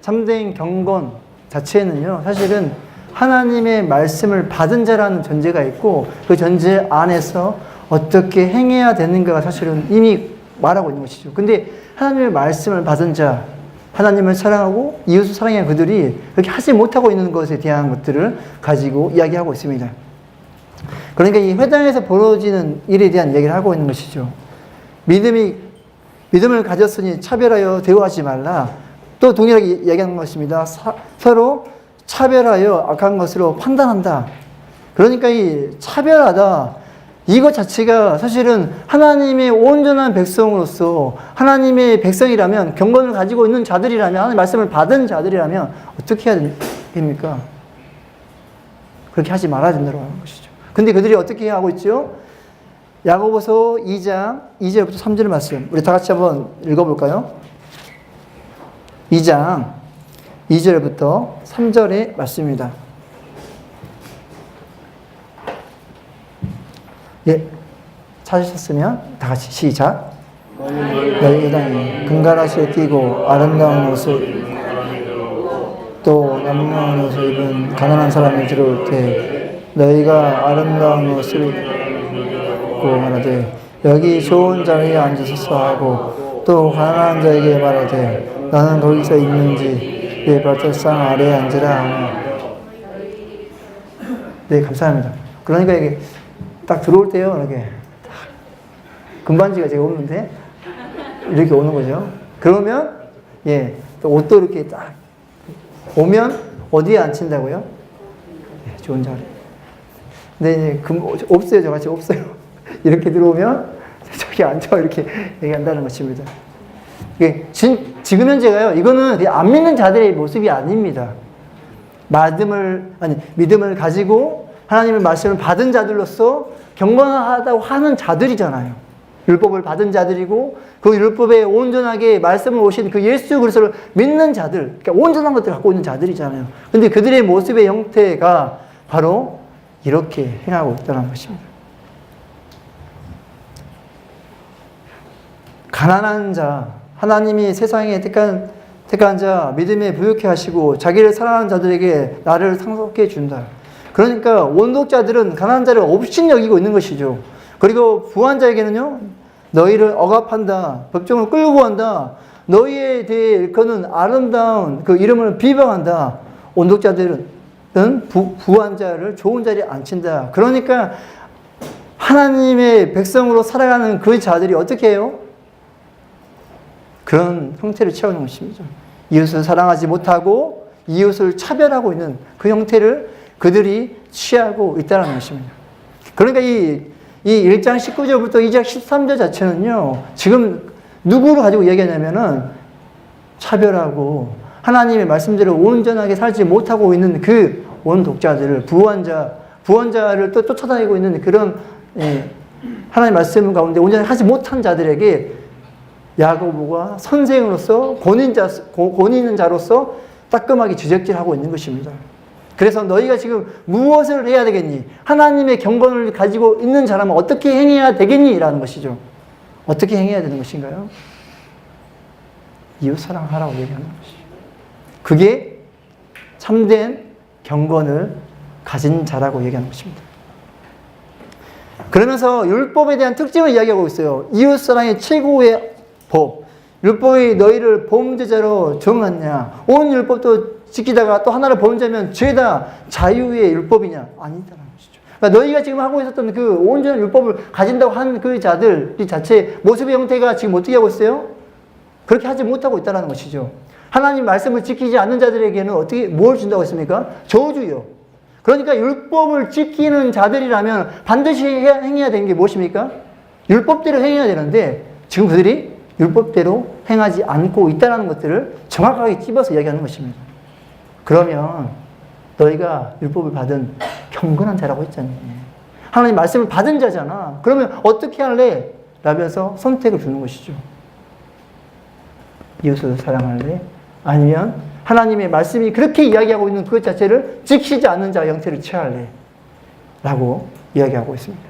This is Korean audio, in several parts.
참된 경건 자체는요, 사실은 하나님의 말씀을 받은 자라는 전제가 있고, 그 전제 안에서 어떻게 행해야 되는가가 사실은 이미 말하고 있는 것이죠. 근데 하나님의 말씀을 받은 자, 하나님을 사랑하고 이웃을 사랑하는 그들이 그렇게 하지 못하고 있는 것에 대한 것들을 가지고 이야기하고 있습니다. 그러니까 이 회당에서 벌어지는 일에 대한 이야기를 하고 있는 것이죠. 믿음을 가졌으니 차별하여 대우하지 말라. 또 동일하게 이야기하는 것입니다. 서로 차별하여 악한 것으로 판단한다. 그러니까 이 차별하다, 이것 자체가 사실은 하나님의 온전한 백성으로서, 하나님의 백성이라면, 경건을 가지고 있는 자들이라면, 하나님의 말씀을 받은 자들이라면 어떻게 해야 됩니까? 그렇게 하지 말아야 된다고 하는 것이죠. 근데 그들이 어떻게 하고 있죠? 야고보서 2장 2절부터 3절 말씀, 우리 다 같이 한번 읽어볼까요? 2장 2절부터 3절의 말씀입니다. 예, 찾으셨으면 다 같이 시작. 너희 회당이 금가라시에 띠고 아름다운 옷을 또 남녀한 옷을 입은 가난한 사람이 들어올 때 너희가 아름다운 옷을 입고 말하되 여기 좋은 자리에 앉으소서 하고, 또 가난한 자에게 말하되 나는 거기서 있는지 내 발짝상 아래에 앉으라. 네, 감사합니다. 그러니까 이게 딱 들어올 때요, 이렇게 금반지가 제가 없는데 이렇게 오는 거죠. 그러면 예, 또 옷도 이렇게 딱 오면 어디에 앉힌다고요? 네, 좋은 자리. 근데 이제 없어요, 저같이 없어요. 이렇게 들어오면 저기 앉아, 이렇게 얘기한다는 것입니다. 이게 지금 현재가요, 이거는 안 믿는 자들의 모습이 아닙니다. 믿음을 가지고 하나님의 말씀을 받은 자들로서 경건하다고 하는 자들이잖아요. 율법을 받은 자들이고, 그 율법에 온전하게 말씀을 오신 그 예수 그리스도를 믿는 자들, 그러니까 온전한 것들을 갖고 있는 자들이잖아요. 근데 그들의 모습의 형태가 바로 이렇게 행하고 있다는 것입니다. 가난한 자, 하나님이 세상에 택한 자, 믿음에 부욕해 하시고 자기를 사랑하는 자들에게 나를 상속해 준다. 그러니까 원독자들은 가난한 자를 없이 여기고 있는 것이죠. 그리고 부한 자에게는요, 너희를 억압한다, 법정을 끌고 간다, 너희에 대해 일컫는 아름다운 그 이름을 비방한다. 원독자들은 부한 자를 좋은 자리에 앉힌다. 그러니까 하나님의 백성으로 살아가는 그 자들이 어떻게 해요? 그런 형태를 취하는 것입니다. 이웃을 사랑하지 못하고 이웃을 차별하고 있는 그 형태를 그들이 취하고 있다는 것입니다. 그러니까 이 1장 19절부터 2장 13절 자체는요, 지금 누구를 가지고 얘기하냐면은 차별하고 하나님의 말씀대로 온전하게 살지 못하고 있는 그 원독자들을, 부원자를 또 쫓아다니고 있는 그런 하나님의 말씀 가운데 온전히 하지 못한 자들에게 야고보가 선생으로서 권위 있는 자로서 따끔하게 지적질하고 있는 것입니다. 그래서 너희가 지금 무엇을 해야 되겠니? 하나님의 경건을 가지고 있는 자라면 어떻게 행해야 되겠니? 라는 것이죠. 어떻게 행해야 되는 것인가요? 이웃 사랑하라고 얘기하는 것이죠. 그게 참된 경건을 가진 자라고 얘기하는 것입니다. 그러면서 율법에 대한 특징을 이야기하고 있어요. 이웃 사랑의 최고의 법. 율법이 너희를 범죄자로 정하냐? 온 율법도 지키다가 또 하나를 범죄하면 죄다 자유의 율법이냐? 아니다라는 것이죠. 그러니까 너희가 지금 하고 있었던 그 온전한 율법을 가진다고 한 그 자들 자체 모습의 형태가 지금 어떻게 하고 있어요? 그렇게 하지 못하고 있다는 것이죠. 하나님 말씀을 지키지 않는 자들에게는 어떻게 뭘 준다고 했습니까? 저주요. 그러니까 율법을 지키는 자들이라면 반드시 행해야 되는 게 무엇입니까? 율법대로 행해야 되는데 지금 그들이 율법대로 행하지 않고 있다는 것들을 정확하게 찝어서 이야기하는 것입니다. 그러면 너희가 율법을 받은 경건한 자라고 했잖니. 하나님 말씀을 받은 자잖아. 그러면 어떻게 할래? 라면서 선택을 주는 것이죠. 이웃을 사랑할래? 아니면 하나님의 말씀이 그렇게 이야기하고 있는 그 자체를 지키지 않는 자 형태를 취할래? 라고 이야기하고 있습니다.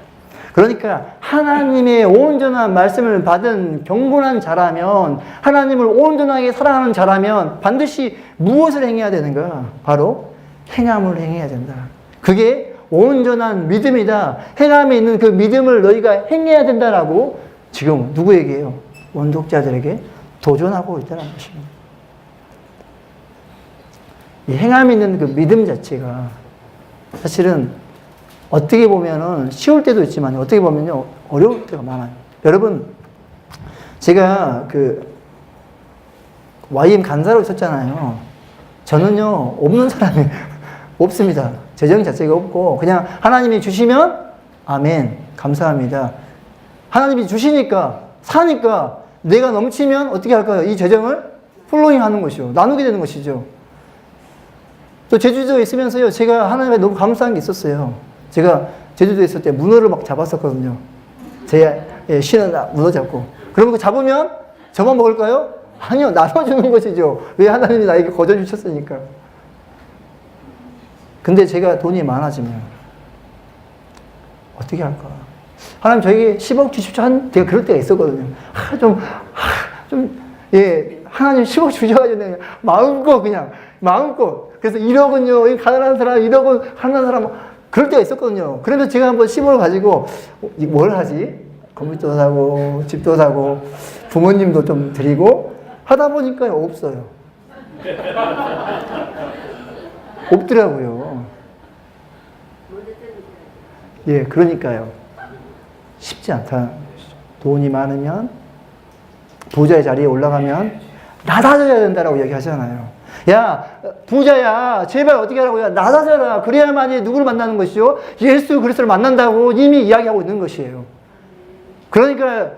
그러니까 하나님의 온전한 말씀을 받은 경건한 자라면, 하나님을 온전하게 사랑하는 자라면 반드시 무엇을 행해야 되는가? 바로 행함을 행해야 된다. 그게 온전한 믿음이다. 행함에 있는 그 믿음을 너희가 행해야 된다라고 지금 누구에게요? 원독자들에게 도전하고 있다는 것입니다. 이 행함에 있는 그 믿음 자체가 사실은 어떻게 보면은 쉬울 때도 있지만 어떻게 보면요 어려울 때가 많아요. 여러분, 제가 그 YM 간사로 있었잖아요. 저는요 없는 사람이 없습니다. 재정 자체가 없고 그냥 하나님이 주시면 아멘 감사합니다. 하나님이 주시니까 사니까 내가 넘치면 어떻게 할까요? 이 재정을 플로잉 하는 것이죠. 나누게 되는 것이죠. 또 제주도에 있으면서요 제가 하나님께 너무 감사한 게 있었어요. 제가 제주도에 있을 때 문어를 막 잡았었거든요. 제가 쉬는 날 문어 잡고. 그러면 그 잡으면 저만 먹을까요? 아니요. 나눠주는 것이죠. 왜? 하나님이 나에게 거저 주셨으니까. 근데 제가 돈이 많아지면 어떻게 할까? 하나님 저에게 10억 주십시오. 제가 그럴 때가 있었거든요. 하나님 10억 주셔가지고 마음껏. 그래서 1억은요, 가난한 사람, 1억은 가난한 사람, 그럴 때가 있었거든요. 그래서 제가 한번 10억을 가지고 뭘 하지? 건물도 사고, 집도 사고, 부모님도 좀 드리고, 하다 보니까 없어요. 없더라고요. 예, 그러니까요. 쉽지 않다. 돈이 많으면, 부자의 자리에 올라가면, 낮아져야 된다라고 얘기하잖아요. 야, 부자야, 제발 어떻게 하라고. 야, 낮아져라. 그래야만이 누구를 만나는 것이요? 예수 그리스도를 만난다고 이미 이야기하고 있는 것이에요. 그러니까,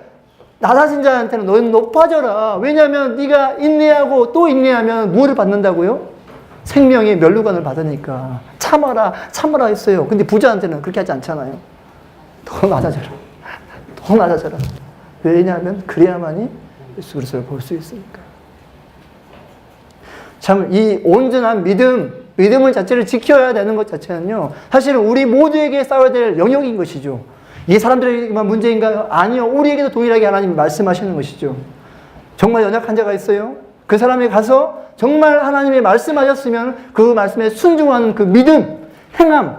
낮아진 자한테는 너희는 높아져라. 왜냐하면 네가 인내하고 또 인내하면 무엇을 받는다고요? 생명의 면류관을 받으니까. 참아라 했어요. 근데 부자한테는 그렇게 하지 않잖아요. 더 낮아져라. 왜냐하면 그래야만이 예수 그리스도를 볼 수 있으니까. 참, 이 온전한 믿음을 자체를 지켜야 되는 것 자체는요, 사실은 우리 모두에게 싸워야 될 영역인 것이죠. 이게 사람들에게만 문제인가요? 아니요. 우리에게도 동일하게 하나님이 말씀하시는 것이죠. 정말 연약한 자가 있어요? 그 사람에 가서 정말 하나님이 말씀하셨으면 그 말씀에 순종하는 그 믿음, 행함,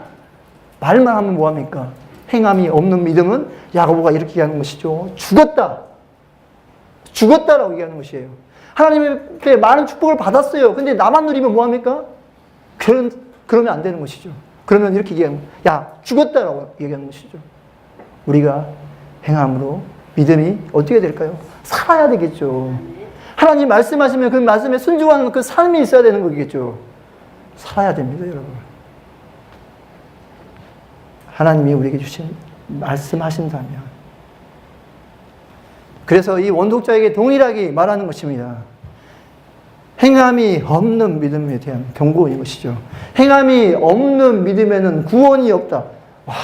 말만 하면 뭐합니까? 행함이 없는 믿음은 야고보가 이렇게 얘기하는 것이죠. 죽었다라고 얘기하는 것이에요. 하나님께 많은 축복을 받았어요. 근데 나만 누리면 뭐합니까? 그러면 안 되는 것이죠. 그러면 이렇게 얘기하는 거예요. 야, 죽었다라고 얘기하는 것이죠. 우리가 행함으로 믿음이 어떻게 될까요? 살아야 되겠죠. 하나님 말씀하시면 그 말씀에 순종하는 그 삶이 있어야 되는 거겠죠. 살아야 됩니다, 여러분. 하나님이 우리에게 주신 말씀하신다면. 그래서 이 원독자에게 동일하게 말하는 것입니다. 행함이 없는 믿음에 대한 경고인 것이죠. 행함이 없는 믿음에는 구원이 없다. 와,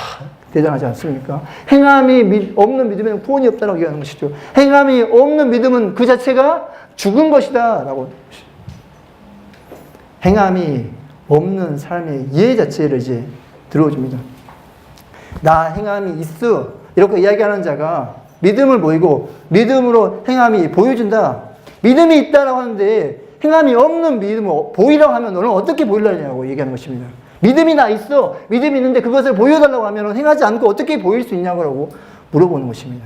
대단하지 않습니까? 행함이 없는 믿음에는 구원이 없다라고 얘기하는 것이죠. 행함이 없는 믿음은 그 자체가 죽은 것이다 라고. 행함이 없는 삶의 이해 자체를 이제 들어줍니다. 나 행함이 있어 이렇게 이야기하는 자가 믿음을 보이고 믿음으로 행함이 보여준다. 믿음이 있다라고 하는데 행함이 없는 믿음을 보이라고 하면 너는 어떻게 보이려냐고 얘기하는 것입니다. 믿음이 나 있어. 믿음이 있는데 그것을 보여달라고 하면 행하지 않고 어떻게 보일 수 있냐고 물어보는 것입니다.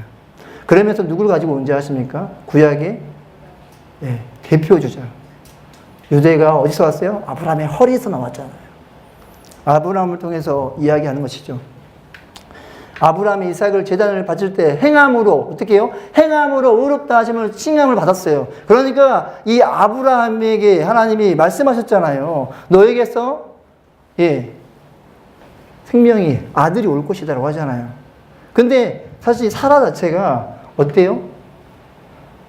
그러면서 누구를 가지고 언제하십니까? 구약의 대표주자. 유대가 어디서 왔어요? 아브라함의 허리에서 나왔잖아요. 아브라함을 통해서 이야기하는 것이죠. 아브라함이 이삭을 제단을 바칠 때 행함으로 어떻게 해요? 행함으로 의롭다 하심을 칭함을 받았어요. 그러니까 이 아브라함에게 하나님이 말씀하셨잖아요. 너에게서 생명이 아들이 올 것이다라고 하잖아요. 근데 사실 사라 자체가 어때요?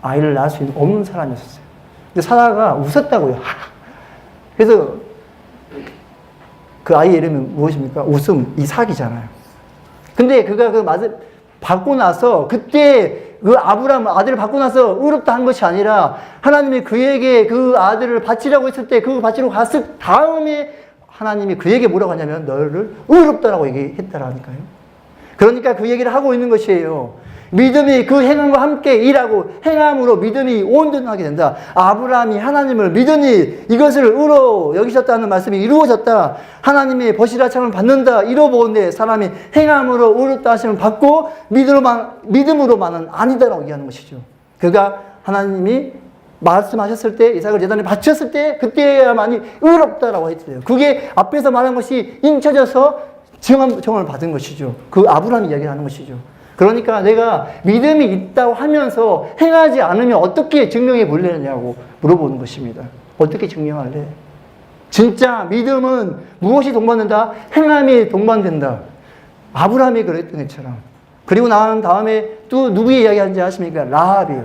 아이를 낳을 수 없는 사람이었어요. 근데 사라가 웃었다고요. 그래서 그 아이의 이름이 무엇입니까? 웃음, 이삭이잖아요. 근데 그가 그 맛을 받고 나서 그때 그 아브라함 아들을 받고 나서 의롭다 한 것이 아니라 하나님이 그에게 그 아들을 바치라고 했을 때 그 바치러 갔을 다음에 하나님이 그에게 뭐라고 하냐면 너를 의롭다라고 얘기했다라니까요. 그러니까 그 얘기를 하고 있는 것이에요. 믿음이 그 행함과 함께 일하고 행함으로 믿음이 온전하게 된다. 아브라함이 하나님을 믿으니 이것을 의로 여기셨다는 말씀이 이루어졌다. 하나님의 버시라참을 받는다. 이루어보건대 사람이 행함으로 의롭다 하심을 받고 믿음으로만은 아니다라고 얘기하는 것이죠. 그가 하나님이 말씀하셨을 때 이삭을 제단에 바쳤을 때 그때야만이 의롭다라고 했대요. 그게 앞에서 말한 것이 인쳐져서 정을 받은 것이죠. 그 아브라함이 이야기를 하는 것이죠. 그러니까 내가 믿음이 있다고 하면서 행하지 않으면 어떻게 증명해 볼래냐고 물어보는 것입니다. 어떻게 증명할래? 진짜 믿음은 무엇이 동반된다? 행함이 동반된다. 아브라함이 그랬던 것처럼. 그리고 나온 다음에 또 누구 이야기하는지 아십니까? 라합이요.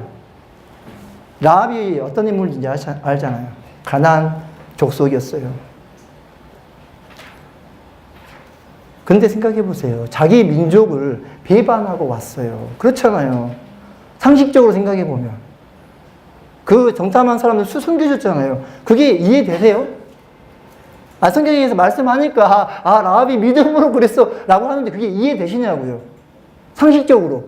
라합이 어떤 인물인지 알잖아요. 가나안 족속이었어요. 근데 생각해 보세요. 자기 민족을 배반하고 왔어요. 그렇잖아요. 상식적으로 생각해 보면. 그 정탐한 사람들 숨겨줬잖아요. 그게 이해되세요? 성경에서 말씀하니까, 라합이 믿음으로 그랬어. 라고 하는데 그게 이해되시냐고요. 상식적으로.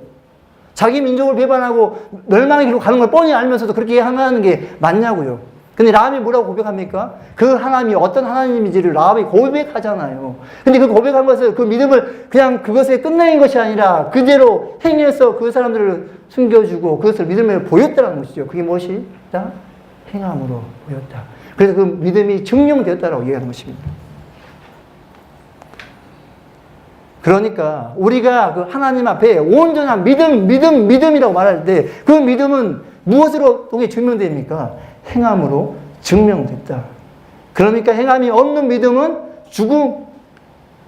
자기 민족을 배반하고 멸망의 길로 가는 걸 뻔히 알면서도 그렇게 하는 게 맞냐고요. 근데 라합이 뭐라고 고백합니까? 그 하나님이 어떤 하나님인지를 라합이 고백하잖아요. 근데 그 고백한 것을, 그 믿음을 그냥 그것에 끝내는 것이 아니라 그대로 행해서 그 사람들을 숨겨주고 그것을 믿음을 보였다는 것이죠. 그게 무엇이다? 행함으로 보였다. 그래서 그 믿음이 증명되었다라고 얘기하는 것입니다. 그러니까 우리가 그 하나님 앞에 온전한 믿음이라고 말할 때 그 믿음은 무엇으로 통해 증명됩니까? 행함으로 증명됐다. 그러니까 행함이 없는 믿음은 죽은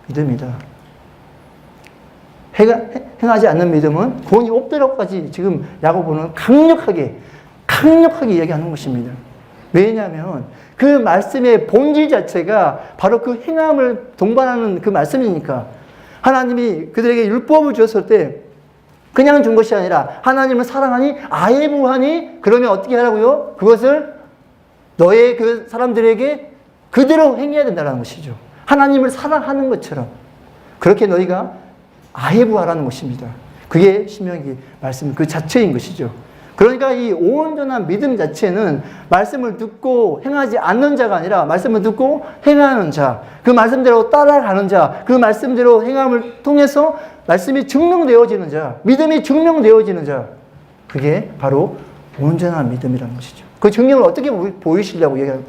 믿음이다. 행하지 않는 믿음은 구원이 없다고까지 지금 야고보는 강력하게 이야기하는 것입니다. 왜냐하면 그 말씀의 본질 자체가 바로 그 행함을 동반하는 그 말씀이니까. 하나님이 그들에게 율법을 주었을 때 그냥 준 것이 아니라 하나님을 사랑하니 아예부하니 그러면 어떻게 하라고요? 그것을 너의 그 사람들에게 그대로 행해야 된다는 것이죠. 하나님을 사랑하는 것처럼 그렇게 너희가 아예부하라는 것입니다. 그게 신명기 말씀 그 자체인 것이죠. 그러니까 이 온전한 믿음 자체는 말씀을 듣고 행하지 않는 자가 아니라 말씀을 듣고 행하는 자, 그 말씀대로 따라가는 자, 그 말씀대로 행함을 통해서 말씀이 증명되어지는 자, 믿음이 증명되어지는 자, 그게 바로 온전한 믿음이라는 것이죠. 그 증명을 어떻게 보이시려고 얘기하는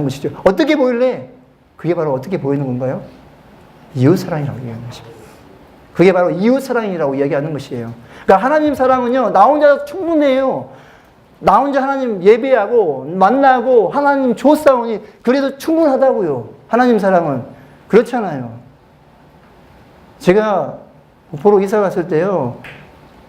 것이죠. 어떻게 보일래? 그게 바로 어떻게 보이는 건가요? 이웃사랑이라고 얘기하는 것입니다. 그게 바로 이웃사랑이라고 이야기하는 것이에요. 그러니까 하나님 사랑은요, 나 혼자 충분해요. 나 혼자 하나님 예배하고, 만나고, 하나님 조사오니, 그래도 충분하다고요. 하나님 사랑은. 그렇잖아요. 제가 목포로 이사 갔을 때요,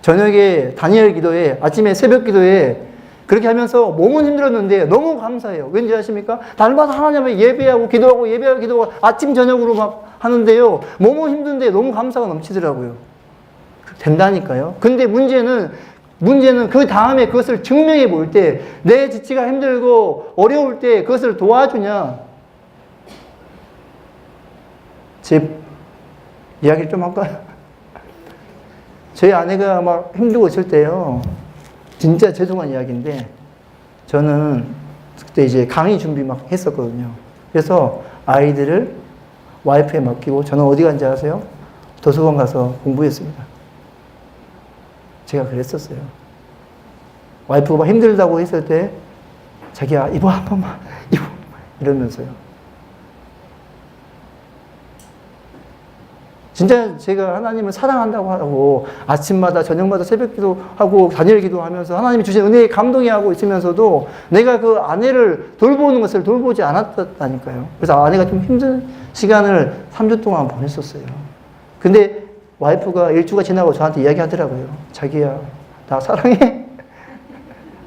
저녁에 다니엘 기도에, 아침에 새벽 기도에, 그렇게 하면서 몸은 힘들었는데 너무 감사해요. 왠지 아십니까? 날마다 하나님을 예배하고, 기도하고, 아침, 저녁으로 막 하는데요, 몸은 힘든데 너무 감사가 넘치더라고요. 된다니까요. 근데 문제는 그 다음에 그것을 증명해 볼 때, 내 지치가 힘들고 어려울 때 그것을 도와주냐. 제 이야기를 좀 할까요? 저희 아내가 막 힘들고 있을 때요, 진짜 죄송한 이야기인데, 저는 그때 이제 강의 준비 막 했었거든요. 그래서 아이들을 와이프에 맡기고 저는 어디 간지 아세요? 도서관 가서 공부했습니다. 제가 그랬었어요. 와이프가 막 힘들다고 했을 때 자기야 이거 한 번만 이러면서요. 진짜 제가 하나님을 사랑한다고 하고 아침마다 저녁마다 새벽기도 하고 다니엘 기도하면서 하나님이 주신 은혜에 감동해 하고 있으면서도 내가 그 아내를 돌보는 것을 돌보지 않았다니까요. 그래서 아내가 좀 힘든 시간을 3주 동안 보냈었어요. 근데 와이프가 일주가 지나고 저한테 이야기하더라고요. 자기야, 나 사랑해?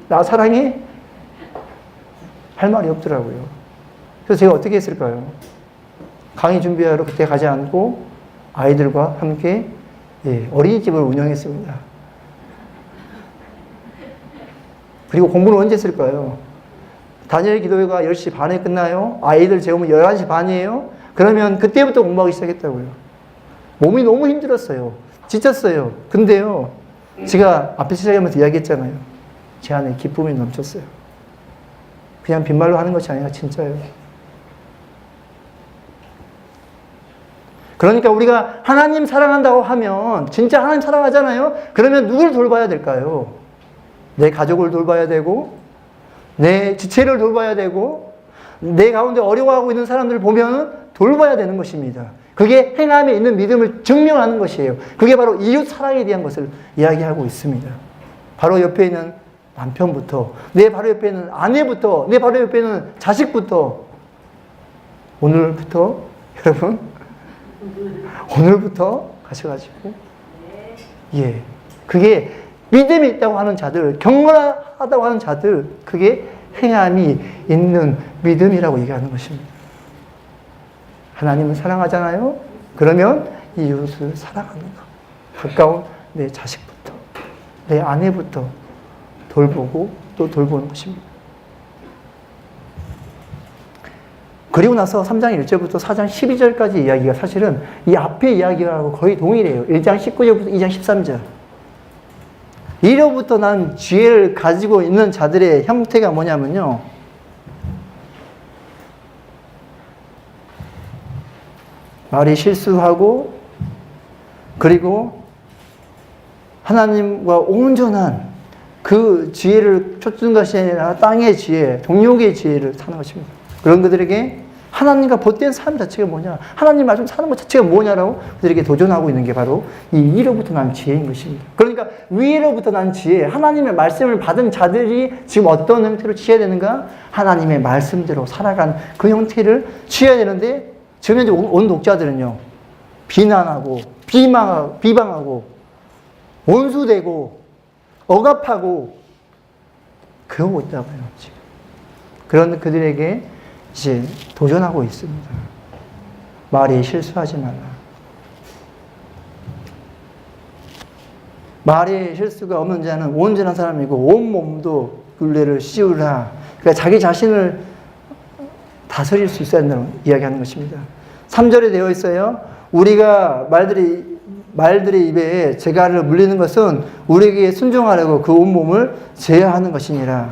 나 사랑해? 할 말이 없더라고요. 그래서 제가 어떻게 했을까요? 강의 준비하러 그때 가지 않고 아이들과 함께 어린이집을 운영했습니다. 그리고 공부는 언제 했을까요? 다니엘 기도회가 10시 반에 끝나요? 아이들 재우면 11시 반이에요? 그러면 그때부터 공부하기 시작했다고요. 몸이 너무 힘들었어요. 지쳤어요. 근데요, 제가 앞에 시작하면서 이야기했잖아요. 제 안에 기쁨이 넘쳤어요. 그냥 빈말로 하는 것이 아니라 진짜예요. 그러니까 우리가 하나님 사랑한다고 하면 진짜 하나님 사랑하잖아요. 그러면 누굴 돌봐야 될까요? 내 가족을 돌봐야 되고, 내 지체를 돌봐야 되고, 내 가운데 어려워하고 있는 사람들을 보면 돌봐야 되는 것입니다. 그게 행함에 있는 믿음을 증명하는 것이에요. 그게 바로 이웃 사랑에 대한 것을 이야기하고 있습니다. 바로 옆에 있는 남편부터, 내 바로 옆에 있는 아내부터, 내 바로 옆에 있는 자식부터, 오늘부터 여러분, 오늘부터 가셔가지고, 예, 그게 믿음이 있다고 하는 자들, 경건하다고 하는 자들, 그게 행함이 있는 믿음이라고 얘기하는 것입니다. 하나님을 사랑하잖아요? 그러면 이웃을 사랑하는 것. 가까운 내 자식부터, 내 아내부터 돌보고 또 돌보는 것입니다. 그리고 나서 3장 1절부터 4장 12절까지 이야기가 사실은 이 앞에 이야기하고 거의 동일해요. 1장 19절부터 2장 13절. 이로부터 난 지혜를 가지고 있는 자들의 형태가 뭐냐면요. 말이 실수하고, 그리고 하나님과 온전한 그 지혜를 쫓는 것이 아니라 땅의 지혜, 동력의 지혜를 사는 것입니다. 그런 그들에게 하나님과 벗된 삶 자체가 뭐냐, 하나님 말씀 사는 것 자체가 뭐냐라고 그들에게 도전하고 있는 게 바로 이 위로부터 난 지혜인 것입니다. 그러니까 위로부터 난 지혜, 하나님의 말씀을 받은 자들이 지금 어떤 형태로 취해야 되는가? 하나님의 말씀대로 살아간 그 형태를 취해야 되는데, 지금 현재 온 독자들은요, 비난하고 비방하고 원수되고 억압하고 그러고 있다고요, 지금. 그런 그들에게 이제 도전하고 있습니다. 말이 실수하지 말라. 말에 실수가 없는 자는 온전한 사람이고 온몸도 굴레를 씌우라. 그러니까 자기 자신을 다스릴 수 있어야 한다는 이야기하는 것입니다. 3절에 되어 있어요. 우리가 말들의 입에 재갈을 물리는 것은 우리에게 순종하려고 그 온몸을 제어하는 것이니라.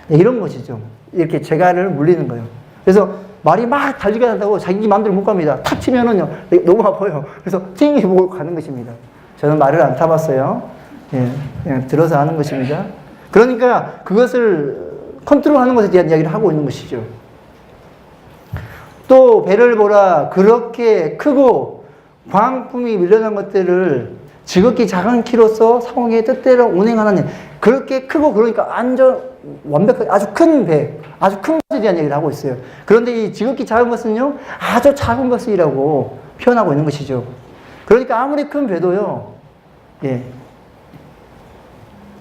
이런 것이죠. 이렇게 재갈을 물리는 거예요. 그래서 말이 막 달리게 한다고 자기 마음대로 못 갑니다. 탁 치면은요, 너무 아파요. 그래서 팅이 보고 가는 것입니다. 저는 말을 안 타봤어요. 예, 그냥 들어서 하는 것입니다. 그러니까 그것을 컨트롤하는 것에 대한 이야기를 하고 있는 것이죠. 또 배를 보라. 그렇게 크고 광풍이 밀려난 것들을 지극히 작은 키로서 상황의 뜻대로 운행하는, 그렇게 크고 그러니까 완벽하게 아주 큰 배, 아주 큰 것에 대한 얘기를 하고 있어요. 그런데 이 지극히 작은 것은요, 아주 작은 것이라고 표현하고 있는 것이죠. 그러니까 아무리 큰 배도요, 예,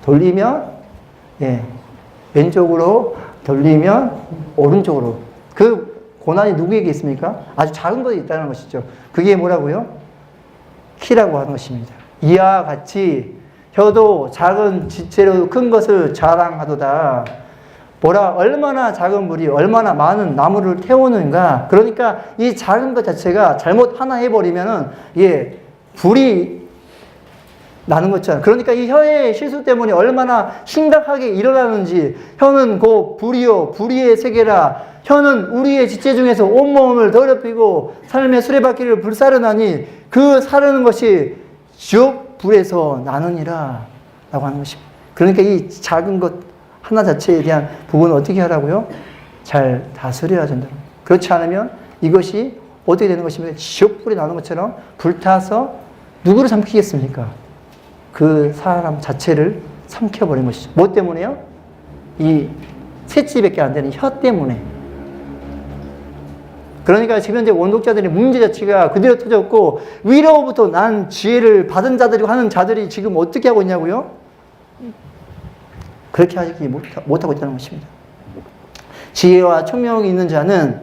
돌리면, 예, 왼쪽으로 돌리면 오른쪽으로. 그 고난이 누구에게 있습니까? 아주 작은 것이 있다는 것이죠. 그게 뭐라고요? 키라고 하는 것입니다. 이와 같이 혀도 작은 지체로 큰 것을 자랑하도다. 보라, 얼마나 작은 물이 얼마나 많은 나무를 태우는가. 그러니까 이 작은 것 자체가 잘못 하나 해버리면은, 예, 불이 나는 것처럼. 그러니까 이 혀의 실수 때문에 얼마나 심각하게 일어나는지. 혀는 곧 불이요, 불의의 세계라. 혀는 우리의 지체 중에서 온몸을 더럽히고 삶의 수레바퀴를 불사르나니 그 사르는 것이 지옥 불에서 나느니라 라고 하는 것입니다. 그러니까 이 작은 것 하나 자체에 대한 부분을 어떻게 하라고요? 잘 다스려야 된다. 그렇지 않으면 이것이 어떻게 되는 것입니까? 지옥 불이 나는 것처럼 불타서 누구를 삼키겠습니까? 그 사람 자체를 삼켜버린 것이죠. 뭐 때문에요? 이 셋째밖에 안 되는 혀 때문에. 그러니까 지금 현재 원독자들의 문제 자체가 그대로 터졌고, 위로부터 난 지혜를 받은 자들이고 하는 자들이 지금 어떻게 하고 있냐고요? 그렇게 하지 못하고 있다는 것입니다. 지혜와 총명이 있는 자는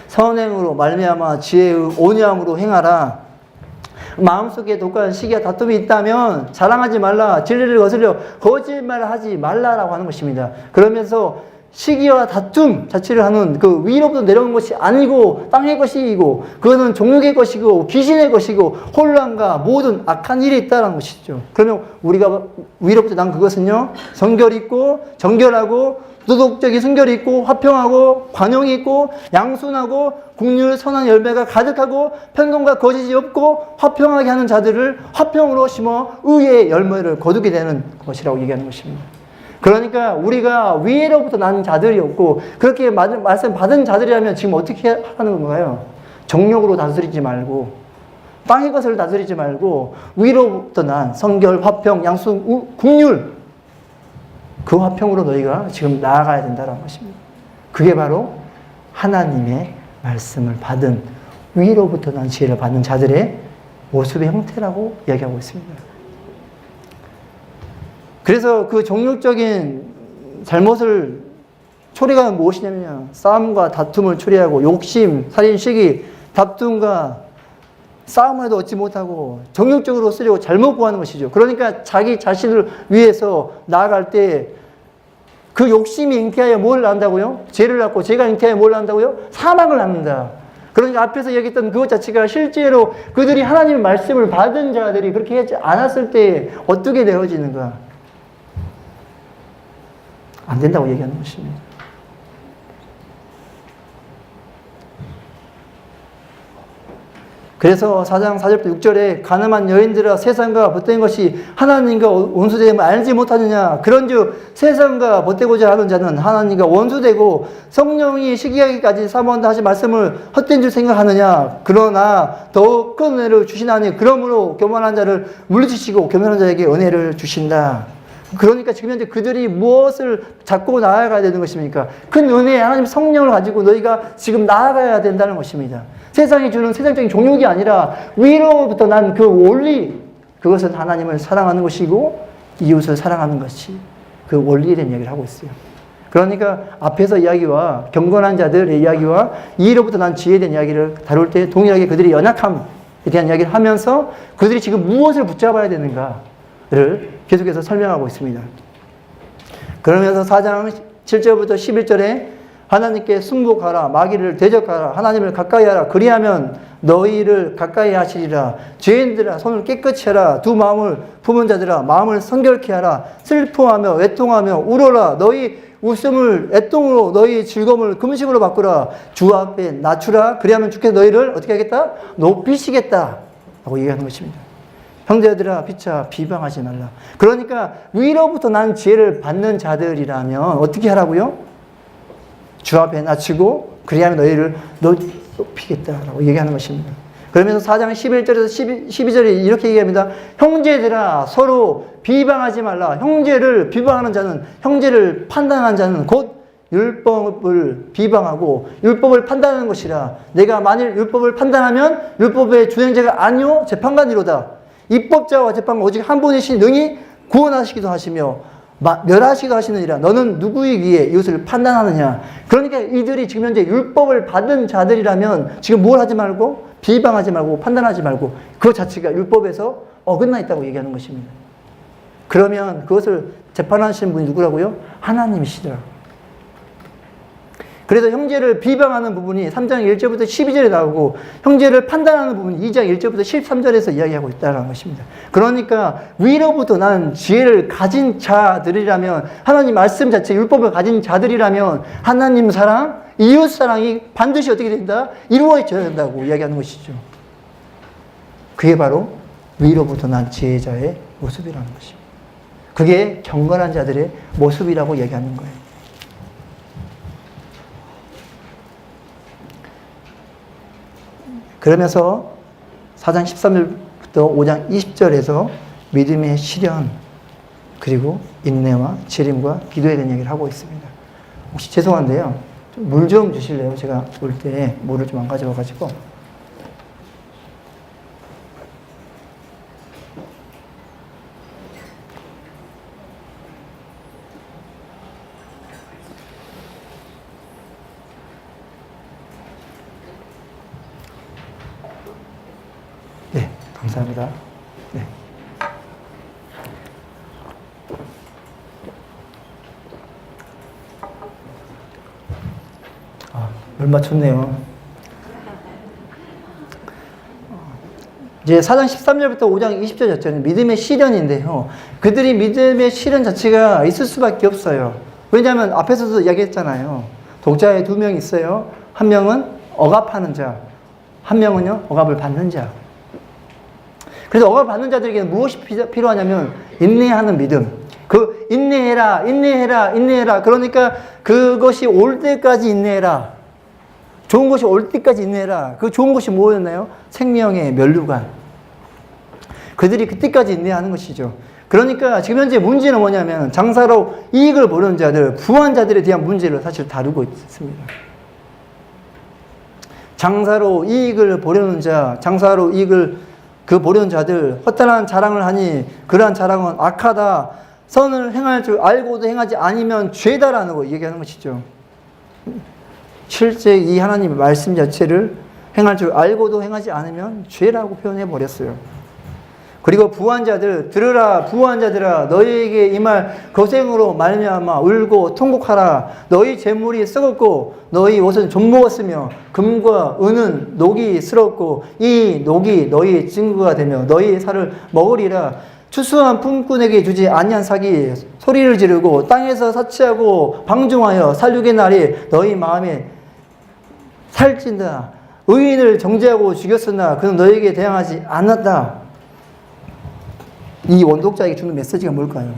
선행으로 말미암아 지혜의 온유함으로 행하라. 마음속에 독한 시기와 다툼이 있다면 자랑하지 말라. 진리를 거스려 거짓말하지 말라라고 하는 것입니다. 그러면서 시기와 다툼 자체를 하는 그 위로부터 내려오는 것이 아니고 땅의 것이고 그거는 종육의 것이고 귀신의 것이고 혼란과 모든 악한 일이 있다는 것이죠. 그러면 우리가 위로부터 난 그것은요, 성결이 있고 정결하고 도덕적인 순결이 있고 화평하고 관용이 있고 양순하고 국률 선한 열매가 가득하고 편견과 거짓이 없고 화평하게 하는 자들을 화평으로 심어 의의 열매를 거두게 되는 것이라고 얘기하는 것입니다. 그러니까 우리가 위로부터 난 자들이었고 그렇게 말씀 받은 자들이라면 지금 어떻게 하는 건가요? 정욕으로 다스리지 말고 땅의 것을 다스리지 말고 위로부터 난 성결, 화평, 양순, 국률 그 화평으로 너희가 지금 나아가야 된다는 것입니다. 그게 바로 하나님의 말씀을 받은 위로부터 난 지혜를 받는 자들의 모습의 형태라고 이야기하고 있습니다. 그래서 그 종육적인 잘못을 초래가 무엇이냐면 싸움과 다툼을 초래하고 욕심, 살인, 시기, 다툼과 싸움을 해도 얻지 못하고 정욕적으로 쓰려고 잘못 구하는 것이죠. 그러니까 자기 자신을 위해서 나아갈 때 그 욕심이 잉태하여 뭘 낳는다고요? 죄를 낳고 죄가 잉태하여 뭘 낳는다고요? 사망을 낳는다. 그러니까 앞에서 얘기했던 그것 자체가 실제로 그들이 하나님의 말씀을 받은 자들이 그렇게 하지 않았을 때 어떻게 되어지는가? 안 된다고 얘기하는 것입니다. 그래서 4장 4절부터 6절에 가늠한 여인들아 세상과 벗된 것이 하나님과 원수됨을 알지 못하느냐. 그런즉 세상과 벗되고자 하는 자는 하나님과 원수되고 성령이 시기하기까지 사모한다 하신 말씀을 헛된 줄 생각하느냐. 그러나 더욱 큰 은혜를 주시나니 그러므로 교만한 자를 물리치시고 교만한 자에게 은혜를 주신다. 그러니까 지금 현재 그들이 무엇을 잡고 나아가야 되는 것입니까? 큰 은혜, 하나님 성령을 가지고 너희가 지금 나아가야 된다는 것입니다. 세상이 주는 세상적인 종욕이 아니라 위로부터 난 그 원리, 그것은 하나님을 사랑하는 것이고 이웃을 사랑하는 것이 그 원리에 대한 이야기를 하고 있어요. 그러니까 앞에서 이야기와 경건한 자들의 이야기와 이로부터 난 지혜에 대한 이야기를 다룰 때 동일하게 그들이 연약함에 대한 이야기를 하면서 그들이 지금 무엇을 붙잡아야 되는가를 계속해서 설명하고 있습니다. 그러면서 4장 7절부터 11절에 하나님께 순복하라, 마귀를 대적하라, 하나님을 가까이 하라, 그리하면 너희를 가까이 하시리라. 죄인들아 손을 깨끗이 하라. 두 마음을 품은 자들아 마음을 성결케 하라. 슬퍼하며 애통하며 울어라. 너희 웃음을 애통으로 너희 즐거움을 금식으로 바꾸라. 주 앞에 낮추라. 그리하면 주께서 너희를 어떻게 하겠다? 높이시겠다 라고 얘기하는 것입니다. 형제들아 피차 비방하지 말라. 그러니까 위로부터 난 지혜를 받는 자들이라면 어떻게 하라고요? 주 앞에 낮추고 그리하면 너희를 높이겠다라고 얘기하는 것입니다. 그러면서 4장 11절에서 12절에 이렇게 얘기합니다. 형제들아 서로 비방하지 말라. 형제를 비방하는 자는, 형제를 판단하는 자는 곧 율법을 비방하고 율법을 판단하는 것이라. 내가 만일 율법을 판단하면 율법의 준행자가 아니요 재판관이로다. 입법자와 재판관 오직 한 분이신 능히 구원하시기도 하시며 멸하시기도 하시느니라. 너는 누구이기에 이웃을 판단하느냐. 그러니까 이들이 지금 현재 율법을 받은 자들이라면 지금 뭘 하지 말고 비방하지 말고 판단하지 말고 그 자체가 율법에서 어긋나 있다고 얘기하는 것입니다. 그러면 그것을 재판하시는 분이 누구라고요? 하나님이시더라. 그래서 형제를 비방하는 부분이 3장 1절부터 12절에 나오고 형제를 판단하는 부분이 2장 1절부터 13절에서 이야기하고 있다는 것입니다. 그러니까 위로부터 난 지혜를 가진 자들이라면 하나님 말씀 자체 율법을 가진 자들이라면 하나님 사랑, 이웃 사랑이 반드시 어떻게 된다? 이루어져야 된다고 이야기하는 것이죠. 그게 바로 위로부터 난 지혜자의 모습이라는 것입니다. 그게 경건한 자들의 모습이라고 이야기하는 거예요. 그러면서 4장 13절부터 5장 20절에서 믿음의 실현 그리고 인내와 지림과 기도에 대한 얘기를 하고 있습니다. 혹시 죄송한데요. 물 좀 주실래요? 제가 올 때 물을 좀 안 가져와가지고. 네, 감사합니다. 네. 얼마 좋네요. 이제 4장 13절부터 5장 20절이었잖아요. 믿음의 시련인데요. 그들이 믿음의 시련 자체가 있을 수밖에 없어요. 왜냐하면 앞에서도 이야기했잖아요. 독자에 2명이 있어요. 한 명은 억압하는 자, 한 명은요 억압을 받는 자. 그래서 억압을 받는 자들에게는 무엇이 필요하냐면 인내하는 믿음. 그 인내해라. 그러니까 그것이 올 때까지 인내해라. 좋은 것이 올 때까지 인내해라. 그 좋은 것이 뭐였나요? 생명의 면류관. 그들이 그때까지 인내하는 것이죠. 그러니까 지금 현재 문제는 뭐냐면 장사로 이익을 보려는 자들, 부한 자들에 대한 문제를 사실 다루고 있습니다. 장사로 이익을 보려는 자, 장사로 이익을 보려는 자들, 허탄한 자랑을 하니 그러한 자랑은 악하다. 선을 행할 줄 알고도 행하지 아니면 죄다라는 거 얘기하는 것이죠. 실제 이 하나님의 말씀 자체를 행할 줄 알고도 행하지 않으면 죄라고 표현해 버렸어요. 그리고 부한 자들, 들으라 부한 자들아 너희에게 임할 고생으로 말미암아 울고 통곡하라. 너희 재물이 썩었고 너희 옷은 좀먹었으며 금과 은은 녹이 스럽고 이 녹이 너희 증거가 되며 너희 살을 먹으리라. 추수한 품꾼에게 주지 아니한 삭이 소리를 지르고 땅에서 사치하고 방종하여 살육의 날이 너희 마음에 살찐다. 의인을 정죄하고 죽였으나 그는 너희에게 대항하지 않았다. 이 원독자에게 주는 메시지가 뭘까요?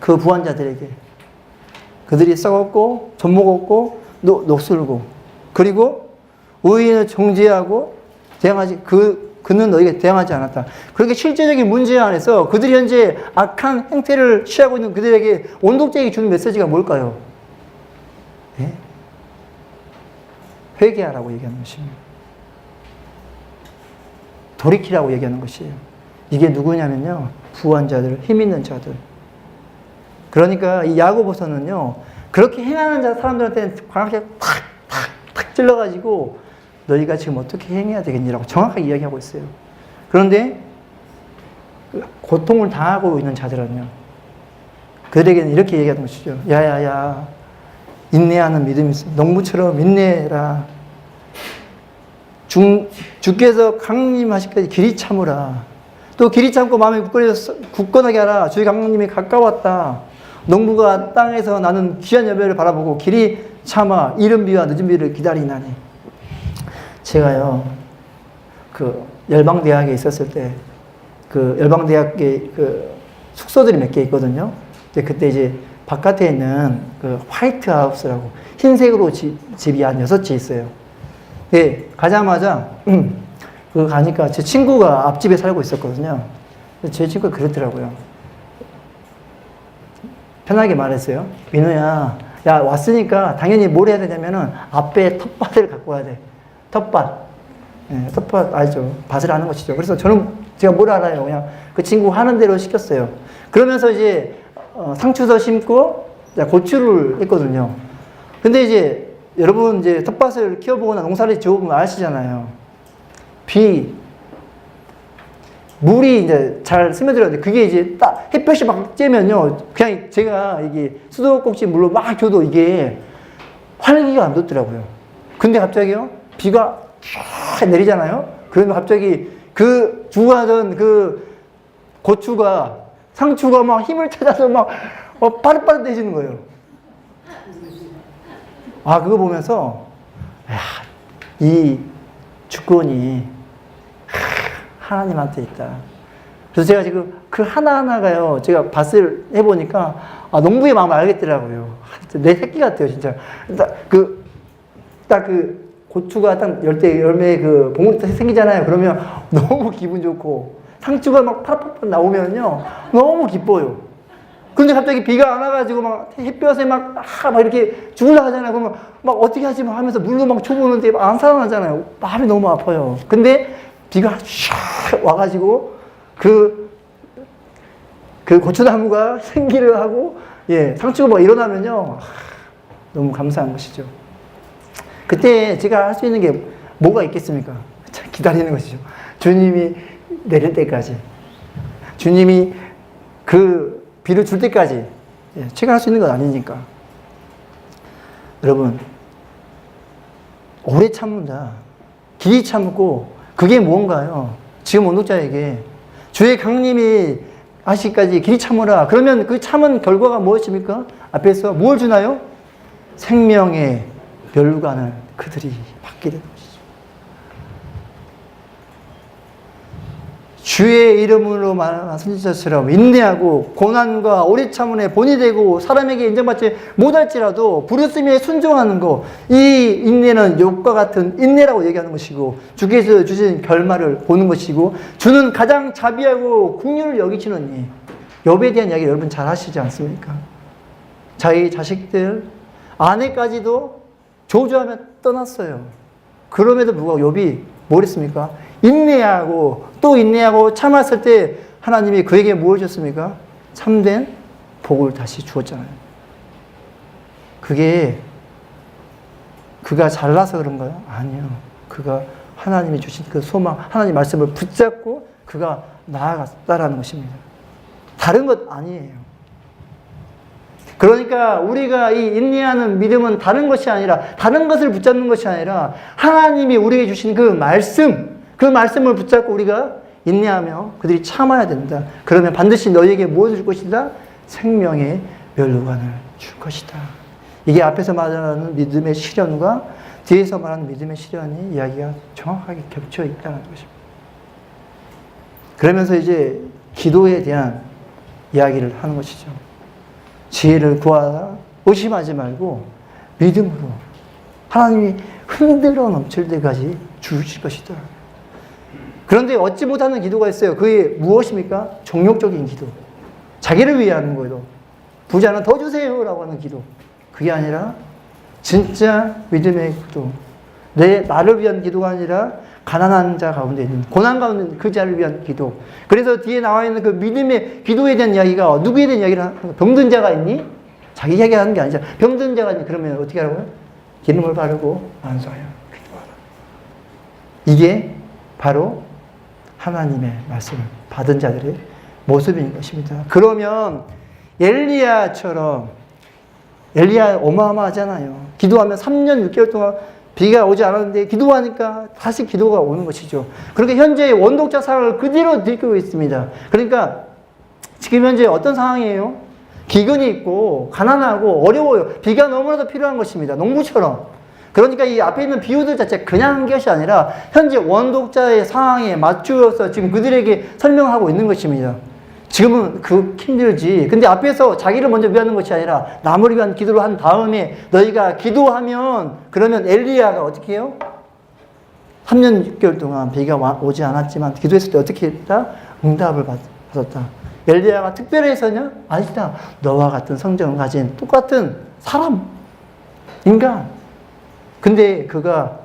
그 부한 자들에게 그들이 썩었고 젖먹었고 녹슬고 그리고 의인을 정죄하고 대항하지 그는 너희에게 대항하지 않았다. 그렇게 실제적인 문제 안에서 그들이 현재 악한 행태를 취하고 있는 그들에게 원독자에게 주는 메시지가 뭘까요? 네? 회개하라고 얘기하는 것입니다. 돌이키라고 얘기하는 것이에요. 이게 누구냐면요. 부한 자들, 힘 있는 자들. 그러니까 이 야고보서는요. 그렇게 행하는 사람들한테는 강하게 탁 찔러가지고 너희가 지금 어떻게 행해야 되겠니라고 정확하게 이야기하고 있어요. 그런데 고통을 당하고 있는 자들은요. 그들에게는 이렇게 얘기하는 것이죠. 야야야 인내하는 믿음이 있어. 농부처럼 인내해라. 주께서 강림하시기까지 길이 참으라. 또 길이 참고 마음이 굳건하게 하라. 주의 강림이 가까웠다. 농부가 땅에서 나는 귀한 열매를 바라보고 길이 참아 이른 비와 늦은 비를 기다리나니. 제가요 그 열방대학에 있었을 때 그 열방대학에 그 숙소들이 몇 개 있거든요. 근데 그때 이제 바깥에 있는 그 화이트 하우스라고 흰색으로 집이 한 6채 있어요. 네, 가자마자 그거 가니까 제 친구가 앞집에 살고 있었거든요. 제 친구가 그랬더라고요. 편하게 말했어요. 민우야, 야 왔으니까 당연히 뭘 해야 되냐면은 앞에 텃밭을 갖고 와야 돼. 텃밭. 네, 텃밭 알죠? 밭을 하는 것이죠. 그래서 제가 뭘 알아요. 그냥 그 친구 하는 대로 시켰어요. 그러면서 이제 상추도 심고 고추를 했거든요. 근데 이제 여러분 이제 텃밭을 키워보거나 농사를 지어보면 아시잖아요. 물이 이제 잘 스며들어야 돼. 그게 이제 딱 햇볕이 막 쬐면요. 그냥 제가 이게 수도꼭지 물로 막 줘도 이게 활기가 안 돋더라고요. 근데 갑자기요. 비가 쫙 내리잖아요. 그러면 갑자기 그 주하던 그 고추가 상추가 막 힘을 찾아서 막 빠릇빠릇해지는 거예요. 아, 그거 보면서 야, 이 주권이 하나님한테 있다. 그래서 제가 지금 그 하나하나가요, 제가 밭을 해보니까, 아, 농부의 마음을 알겠더라고요. 내 새끼 같아요, 진짜. 딱 그 고추가 딱 열매 그 봉우리 생기잖아요. 그러면 너무 기분 좋고, 상추가 막 파릇파릇 나오면요, 너무 기뻐요. 근데 갑자기 비가 안 와가지고 막 햇볕에 막 이렇게 죽으려고 하잖아요. 그러면 막 어떻게 하지 막 하면서 물로 막 쳐보는데 안 살아나잖아요. 마음이 너무 아파요. 근데 비가 샥 와가지고 그 고추나무가 생기를 하고, 예, 상추가 막 일어나면요. 너무 감사한 것이죠. 그때 제가 할 수 있는 게 뭐가 있겠습니까? 기다리는 것이죠. 주님이 내릴 때까지. 주님이 그 비를 줄 때까지. 예, 제가 할 수 있는 건 아니니까. 여러분, 오래 참는다. 길이 참고 그게 뭔가요? 지금 원독자에게 주의 강림이 아시까지 길이 참으라. 그러면 그 참은 결과가 무엇입니까? 앞에서 뭘 주나요? 생명의 멸관을 그들이 받게 되는 것이죠. 주의 이름으로 말하는 선지자처럼 인내하고 고난과 오래 참음의 본이 되고 사람에게 인정받지 못할지라도 부르심에 순종하는 것, 이 인내는 욥과 같은 인내라고 얘기하는 것이고 주께서 주신 결말을 보는 것이고 주는 가장 자비하고 긍휼을 여기시는 욥에 대한 이야기 여러분 잘 하시지 않습니까? 자기 자식들, 아내까지도 저주하며 떠났어요. 그럼에도 불구하고 욥이 뭘 했습니까? 인내하고 또 인내하고 참았을 때 하나님이 그에게 뭘 줬습니까? 참된 복을 다시 주었잖아요. 그게 그가 잘나서 그런가요? 아니요. 그가 하나님이 주신 그 소망, 하나님 말씀을 붙잡고 그가 나아갔다라는 것입니다. 다른 것 아니에요. 그러니까 우리가 이 인내하는 믿음은 다른 것이 아니라, 다른 것을 붙잡는 것이 아니라 하나님이 우리에게 주신 그 말씀을 붙잡고 우리가 인내하며 그들이 참아야 된다. 그러면 반드시 너희에게 무엇을 줄 것이다? 생명의 멸관을 줄 것이다. 이게 앞에서 말하는 믿음의 시련과 뒤에서 말하는 믿음의 시련이 이야기가 정확하게 겹쳐 있다는 것입니다. 그러면서 이제 기도에 대한 이야기를 하는 것이죠. 지혜를 구하라. 의심하지 말고 믿음으로 하나님이 흔들어 넘칠 때까지 주실 것이다. 그런데 얻지 못하는 기도가 있어요. 그게 무엇입니까? 종욕적인 기도. 자기를 위해 하는 거예요. 부자는 더 주세요 라고 하는 기도. 그게 아니라 진짜 믿음의 기도. 나를 위한 기도가 아니라 가난한 자 가운데 있는, 고난 가운데 있는 그 자를 위한 기도. 그래서 뒤에 나와 있는 그 믿음의 기도에 대한 이야기가 누구에 대한 이야기를 하는 거예요? 병든 자가 있니? 자기 이야기하는 게 아니잖아. 병든 자가 있니? 그러면 어떻게 하라고요? 기름을 바르고 안수하여 기도하라. 이게 바로 하나님의 말씀을 받은 자들의 모습인 것입니다. 그러면 엘리야 어마어마하잖아요. 기도하면 3년 6개월 동안 비가 오지 않았는데 기도하니까 다시 기도가 오는 것이죠. 그러니까 현재 원독자 상황을 그대로 느끼고 있습니다. 그러니까 지금 현재 어떤 상황이에요? 기근이 있고 가난하고 어려워요. 비가 너무나도 필요한 것입니다. 농부처럼. 그러니까 이 앞에 있는 비유들 자체 그냥 한 것이 아니라 현재 원독자의 상황에 맞추어서 지금 그들에게 설명하고 있는 것입니다. 지금은 그 힘들지. 근데 앞에서 자기를 먼저 위하는 것이 아니라 남을 위한 기도를 한 다음에 너희가 기도하면 그러면 엘리야가 어떻게 해요? 3년 6개월 동안 비가 오지 않았지만 기도했을 때 어떻게 했다? 응답을 받았다. 엘리야가 특별해서냐? 아니다. 너와 같은 성정을 가진 똑같은 사람, 인간. 근데 그가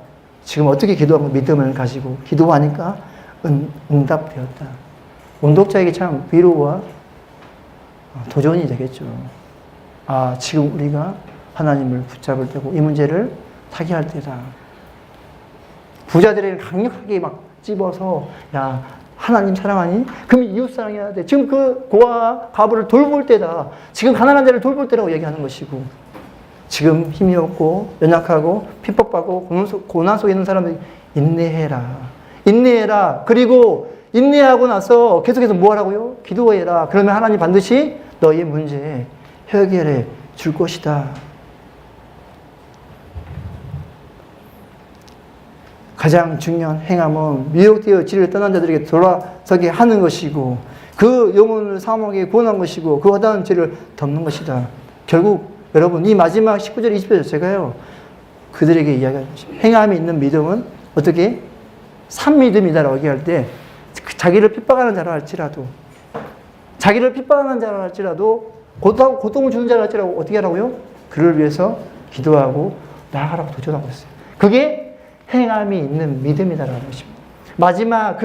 지금 어떻게 기도하고 믿음을 가지고 기도하니까 응답되었다. 원독자에게 참 위로와 도전이 되겠죠. 아, 지금 우리가 하나님을 붙잡을 때고 이 문제를 타개할 때다. 부자들에게 강력하게 막 집어서 야, 하나님 사랑하니? 그럼 이웃 사랑해야 돼. 지금 그 고아 과부를 돌볼 때다. 지금 가난한 자를 돌볼 때라고 얘기하는 것이고 지금 힘이 없고 연약하고 핍박받고 고난 속에 있는 사람들이 인내해라. 인내해라. 그리고 인내하고 나서 계속해서 뭐 하라고요? 기도해라. 그러면 하나님 반드시 너의 문제 해결해 줄 것이다. 가장 중요한 행함은 미혹되어 지를 떠난 자들에게 돌아서게 하는 것이고 그 영혼을 사망하게 구원한 것이고 그 허다한 죄를 덮는 것이다. 결국 여러분 이 마지막 19절 20절 제가요 그들에게 이야기하는 것입니다. 행함이 있는 믿음은 어떻게? 산믿음이다라고 얘기할 때 자기를 핍박하는 자라 할지라도 자기를 핍박하는 자라 할지라도 고통을 주는 자라 할지라도 어떻게 하라고요? 그를 위해서 기도하고 나아가라고 도전하고 있어요. 그게 행함이 있는 믿음이다라는 것입니다. 마지막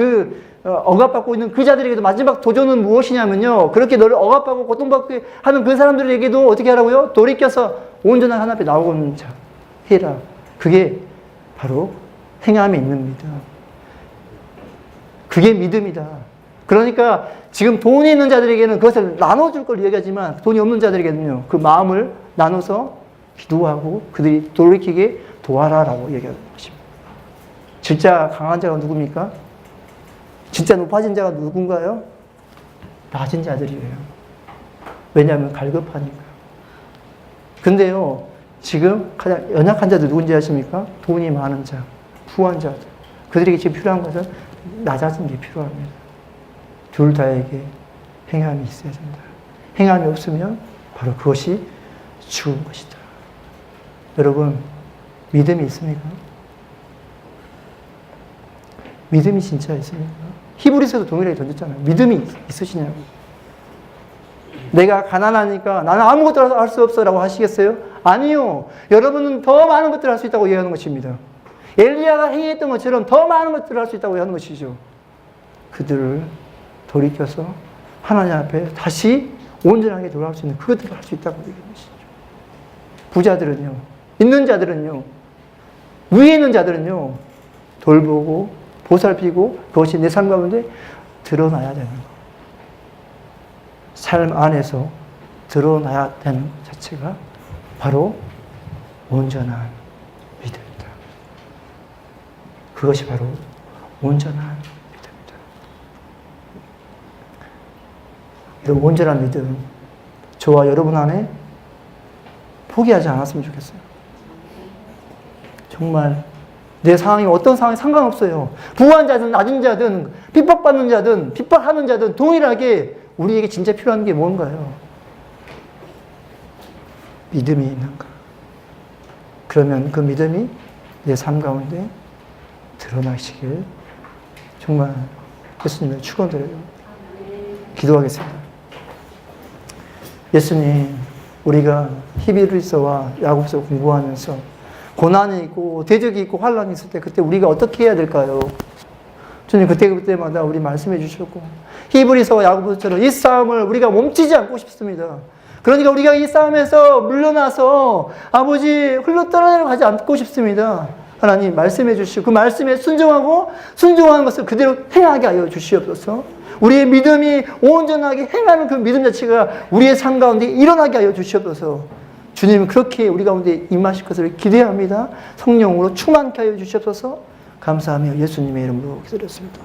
억압받고 있는 그 자들에게도 마지막 도전은 무엇이냐면요. 그렇게 너를 억압하고 고통받게 하는 그 사람들에게도 어떻게 하라고요? 돌이켜서 온전한 하나님 앞에 나오는 자 해라. 그게 바로 행함이 있는 믿음. 그게 믿음이다. 그러니까 지금 돈이 있는 자들에게는 그것을 나눠줄 걸 얘기하지만 돈이 없는 자들에게는요. 그 마음을 나눠서 기도하고 그들이 돌이키게 도와라라고 얘기하는 것입니다. 진짜 강한 자가 누굽니까? 진짜 높아진 자가 누군가요? 낮은 자들이에요. 왜냐하면 갈급하니까. 근데요, 지금 가장 연약한 자들 누군지 아십니까? 돈이 많은 자, 부한 자들. 그들에게 지금 필요한 것은 낮아진 게 필요합니다. 둘 다에게 행함이 있어야 된다. 행함이 없으면 바로 그것이 죽은 것이다. 여러분, 믿음이 있습니까? 믿음이 진짜 있습니까? 히브리서도 동일하게 던졌잖아요. 믿음이 있으시냐고. 내가 가난하니까 나는 아무것도 할 수 없어 라고 하시겠어요? 아니요. 여러분은 더 많은 것들을 할 수 있다고 얘기하는 것입니다. 엘리야가 행했던 것처럼 더 많은 것들을 할 수 있다고 하는 것이죠. 그들을 돌이켜서 하나님 앞에 다시 온전하게 돌아올 수 있는 그것들을 할 수 있다고 얘기하는 것이죠. 부자들은요, 있는 자들은요, 위에 있는 자들은요, 돌보고 보살피고 그것이 내 삶 가운데 드러나야 되는 것. 삶 안에서 드러나야 되는 것 자체가 바로 온전한 믿음이다. 그것이 바로 온전한 믿음이다. 이런 온전한 믿음, 저와 여러분 안에 포기하지 않았으면 좋겠어요. 정말 내 상황이 어떤 상황이 상관없어요. 부한 자든 낮은 자든 핍박받는 자든 핍박하는 자든 동일하게 우리에게 진짜 필요한 게 뭔가요? 믿음이 있는가? 그러면 그 믿음이 내 삶 가운데 드러나시길 정말 예수님을 축원드려요. 기도하겠습니다. 예수님, 우리가 히브리서와 야고보서 공부하면서 고난이 있고 대적이 있고 환란이 있을 때 그때 우리가 어떻게 해야 될까요? 주님, 그때마다 우리 말씀해 주셨고 히브리서와 야고보서처럼 이 싸움을 우리가 멈추지 않고 싶습니다. 그러니까 우리가 이 싸움에서 물러나서 아버지 흘러떠나려 가지 않고 싶습니다. 하나님 말씀해 주시고 그 말씀에 순종하고 순종하는 것을 그대로 행하게 하여 주시옵소서. 우리의 믿음이 온전하게 행하는 그 믿음 자체가 우리의 삶 가운데 일어나게 하여 주시옵소서. 주님, 그렇게 우리 가운데 임하실 것을 기대합니다. 성령으로 충만케 하여 주시옵소서. 감사하며 예수님의 이름으로 기도드렸습니다.